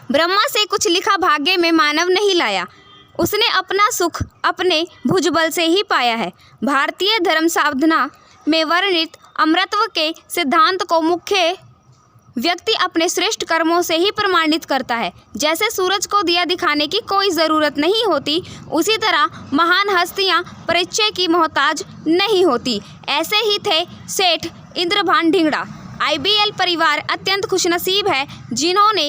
ब्रह्मा से कुछ लिखा भाग्य में मानव नहीं लाया, उसने अपना सुख अपने भुजबल से ही पाया है। भारतीय धर्म साधना में वर्णित अमरत्व के सिद्धांत को मुख्य व्यक्ति अपने श्रेष्ठ कर्मों से ही प्रमाणित करता है। जैसे सूरज को दिया दिखाने की कोई ज़रूरत नहीं होती, उसी तरह महान हस्तियां परिचय की मोहताज नहीं होती। ऐसे ही थे सेठ इंद्रभान ढिंगड़ा। IBL परिवार अत्यंत खुशनसीब है जिन्होंने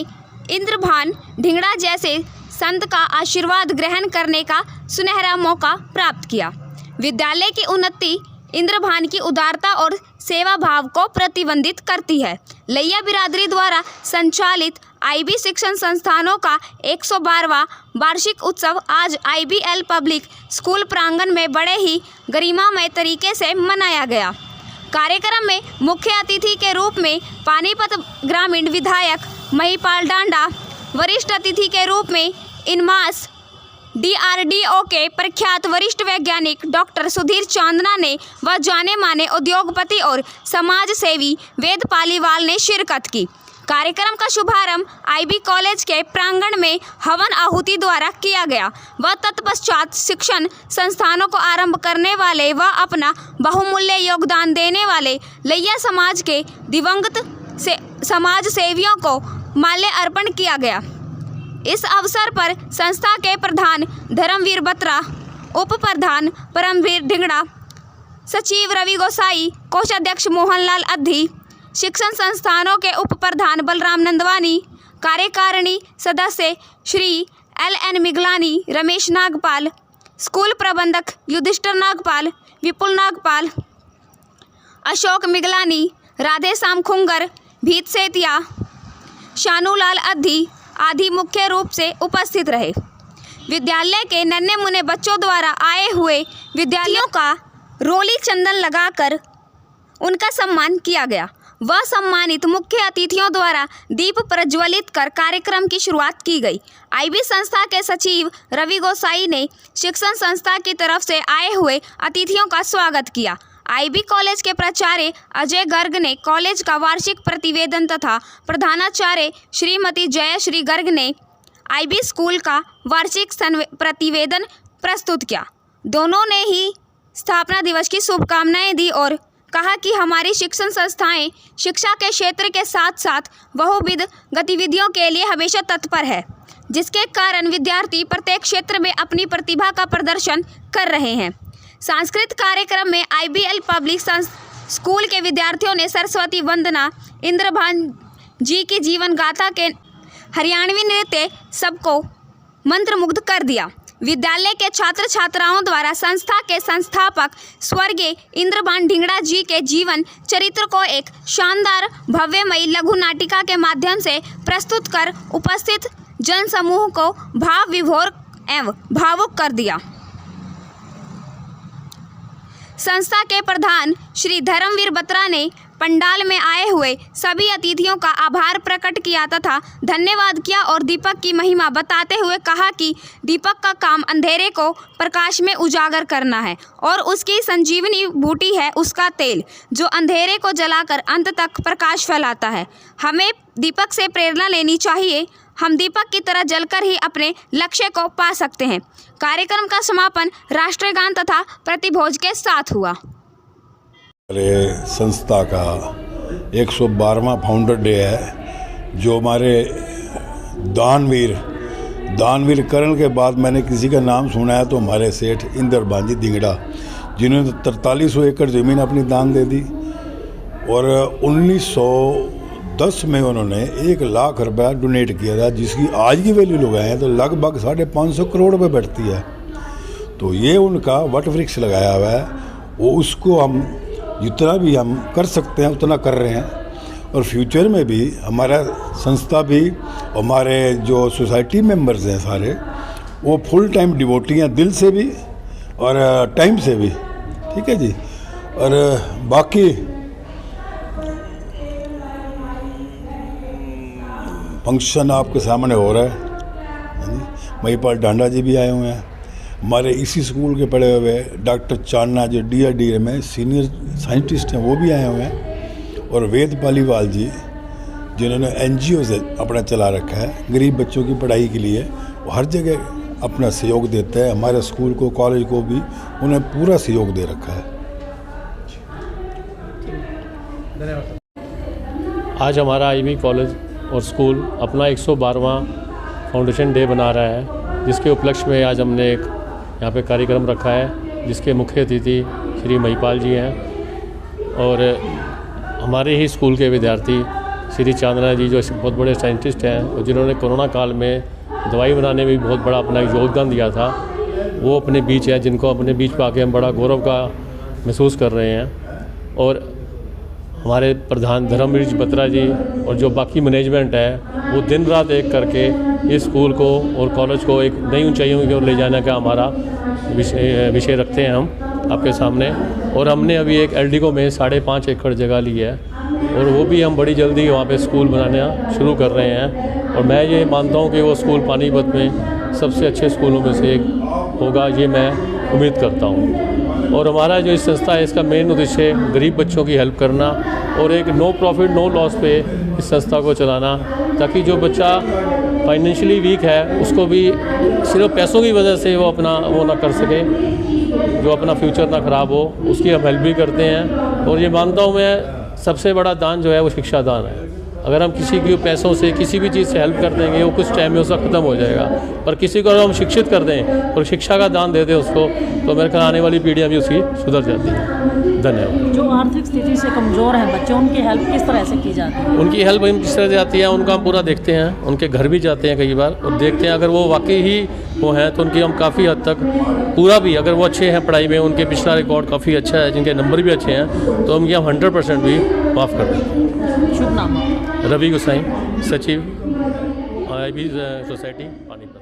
इंद्रभान ढिंगड़ा जैसे संत का आशीर्वाद ग्रहण करने का सुनहरा मौका प्राप्त किया। विद्यालय की उन्नति इंद्रभान की उदारता और सेवा भाव को प्रतिबंधित करती है। लैया बिरादरी द्वारा संचालित IB शिक्षण संस्थानों का 112वां वार्षिक उत्सव आज IBL पब्लिक स्कूल प्रांगण में बड़े ही गरिमामय तरीके से मनाया गया। कार्यक्रम में मुख्य अतिथि के रूप में पानीपत ग्रामीण विधायक महिपाल डांडा, वरिष्ठ अतिथि के रूप में इनमास DRDO के प्रख्यात वरिष्ठ वैज्ञानिक डॉक्टर सुधीर चांदना ने व जाने माने उद्योगपति और समाज सेवी वेद पालीवाल ने शिरकत की। कार्यक्रम का शुभारंभ IB कॉलेज के प्रांगण में हवन आहुति द्वारा किया गया व तत्पश्चात शिक्षण संस्थानों को आरंभ करने वाले व अपना बहुमूल्य योगदान देने वाले लैया समाज के दिवंगत समाज सेवियों को माल्य अर्पण किया गया। इस अवसर पर संस्था के प्रधान धर्मवीर बत्रा, उप प्रधान परमवीर ढिंगड़ा, सचिव रवि गोसाई, कोषाध्यक्ष मोहनलाल अद्धी, शिक्षण संस्थानों के उप प्रधान बलराम नंदवानी, कार्यकारिणी सदस्य श्री LN मिगलानी, रमेश नागपाल, स्कूल प्रबंधक युधिष्ठिर नागपाल, विपुल नागपाल, अशोक मिगलानी, राधेश्याम खुंगर, भीत सेतिया, शानूलाल अद्धी आदि मुख्य रूप से उपस्थित रहे। विद्यालय के नन्हे मुन्ने बच्चों द्वारा आए हुए विद्यार्थियों का रोली चंदन लगाकर उनका सम्मान किया गया। वह सम्मानित मुख्य अतिथियों द्वारा दीप प्रज्वलित कर कार्यक्रम की शुरुआत की गई। IB संस्था के सचिव रवि गोसाई ने शिक्षण संस्था की तरफ से आए हुए अतिथियों का स्वागत किया। IB कॉलेज के प्राचार्य अजय गर्ग ने कॉलेज का वार्षिक प्रतिवेदन तथा प्रधानाचार्य श्रीमती जयश्री गर्ग ने IB स्कूल का वार्षिक प्रतिवेदन प्रस्तुत किया। दोनों ने ही स्थापना दिवस की शुभकामनाएं दी और कहा कि हमारी शिक्षण संस्थाएं शिक्षा के क्षेत्र के साथ साथ बहुविध गतिविधियों के लिए हमेशा तत्पर है, जिसके कारण विद्यार्थी प्रत्येक क्षेत्र में अपनी प्रतिभा का प्रदर्शन कर रहे हैं। सांस्कृतिक कार्यक्रम में IBL पब्लिक स्कूल के विद्यार्थियों ने सरस्वती वंदना, इंद्रभान जी की जीवन गाथा के हरियाणवी नृत्य सबको मंत्रमुग्ध कर दिया। विद्यालय के छात्र छात्राओं द्वारा संस्था के संस्थापक स्वर्गीय इंद्रभान ढिंगड़ा जी के जीवन चरित्र को एक शानदार भव्यमयी लघु नाटिका के माध्यम से प्रस्तुत कर उपस्थित जन समूह को भाव विभोर एवं भावुक कर दिया। संस्था के प्रधान श्री धर्मवीर बत्रा ने पंडाल में आए हुए सभी अतिथियों का आभार प्रकट किया तथा धन्यवाद किया और दीपक की महिमा बताते हुए कहा कि दीपक का काम अंधेरे को प्रकाश में उजागर करना है और उसकी संजीवनी बूटी है उसका तेल, जो अंधेरे को जलाकर अंत तक प्रकाश फैलाता है। हमें दीपक से प्रेरणा लेनी चाहिए, हम दीपक की तरह जलकर ही अपने लक्ष्य को पा सकते हैं। कार्यक्रम का समापन राष्ट्रगान तथा प्रतिभोज के साथ हुआ। हमारे संस्था का 112वां फाउंडर डे है, जो हमारे दानवीर करण के बाद मैंने किसी का नाम सुना है तो हमारे सेठ इंद्रभान जी ढिंगड़ा, जिन्होंने 4300 एकड़ ज़मीन अपनी दान दे दी और 1910 में उन्होंने 1 लाख रुपया डोनेट किया था, जिसकी आज की वैल्यू लगाएं तो लगभग 550 करोड़ रुपये बैठती है। तो ये उनका वट वृक्ष लगाया हुआ है, वो उसको हम जितना भी हम कर सकते हैं उतना कर रहे हैं और फ्यूचर में भी हमारा संस्था भी, हमारे जो सोसाइटी मेंबर्स हैं सारे, वो फुल टाइम डिवोटी हैं, दिल से भी और टाइम से भी। ठीक है जी। और बाकी फंक्शन आपके सामने हो रहा है। महिपाल डांडा जी भी आए हुए हैं, हमारे इसी स्कूल के पढ़े हुए डॉक्टर चांदना जो DRDO में सीनियर साइंटिस्ट हैं वो भी आए हुए हैं, और वेद पालीवाल जी जिन्होंने NGO से अपना चला रखा है गरीब बच्चों की पढ़ाई के लिए, वो हर जगह अपना सहयोग देता है। हमारे स्कूल को, कॉलेज को भी उन्हें पूरा सहयोग दे रखा है। आज हमारा IB कॉलेज और स्कूल अपना 112वां फाउंडेशन डे बना रहा है, जिसके उपलक्ष्य में आज हमने एक यहाँ पे कार्यक्रम रखा है, जिसके मुख्य अतिथि श्री महिपाल जी हैं और हमारे ही स्कूल के विद्यार्थी श्री चांदना जी, जो बहुत बड़े साइंटिस्ट हैं और जिन्होंने कोरोना काल में दवाई बनाने में भी बहुत बड़ा अपना योगदान दिया था, वो अपने बीच है, जिनको अपने बीच पाके हम बड़ा गौरव का महसूस कर रहे हैं। और हमारे प्रधान धर्मवीर जी बत्रा जी और जो बाकी मैनेजमेंट है, वो दिन रात एक करके इस स्कूल को और कॉलेज को एक नई ऊंचाइयों की ओर ले जाने का हमारा विषय रखते हैं हम आपके सामने। और हमने अभी एक एल्डिको में 5.5 एकड़ जगह ली है और वो भी हम बड़ी जल्दी वहाँ पे स्कूल बनाना शुरू कर रहे हैं। और मैं ये मानता हूँ कि वो स्कूल पानीपत में सबसे अच्छे स्कूलों में से एक होगा, ये मैं उम्मीद करता हूँ। और हमारा जो इस संस्था है, इसका मेन उद्देश्य गरीब बच्चों की हेल्प करना और एक नो प्रॉफिट नो लॉस पे इस संस्था को चलाना, ताकि जो बच्चा फाइनेंशियली वीक है उसको भी सिर्फ पैसों की वजह से वो अपना वो ना कर सके, जो अपना फ्यूचर ना ख़राब हो, उसकी हम हेल्प भी करते हैं। और ये मानता हूँ मैं, सबसे बड़ा दान जो है वो शिक्षा दान है। अगर हम किसी की पैसों से किसी भी चीज़ से हेल्प कर देंगे, वो कुछ टाइम में उसका ख़त्म हो जाएगा। पर किसी को अगर हम शिक्षित कर दें और शिक्षा का दान दे दें उसको, तो मेरे ख्याल आने वाली पीढ़ियाँ भी उसकी सुधर जाती हैं। धन्यवाद। जो आर्थिक स्थिति से कमज़ोर हैं बच्चे, उनकी हेल्प किस तरह से की जाती है? उनकी हेल्प हम किस तरह से जाती है, उनका हम पूरा देखते हैं, उनके घर भी जाते हैं कई बार और देखते हैं। अगर वो वाकई ही वो हैं तो उनकी हम काफ़ी हद तक पूरा भी, अगर वो अच्छे हैं पढ़ाई में, उनके पिछला रिकॉर्ड काफ़ी अच्छा है, जिनके नंबर भी अच्छे हैं, तो हम 100% भी माफ़ कर देते हैं। शुभ नाम? रवि गोसाई, सचिव IB सोसाइटी पानीपत।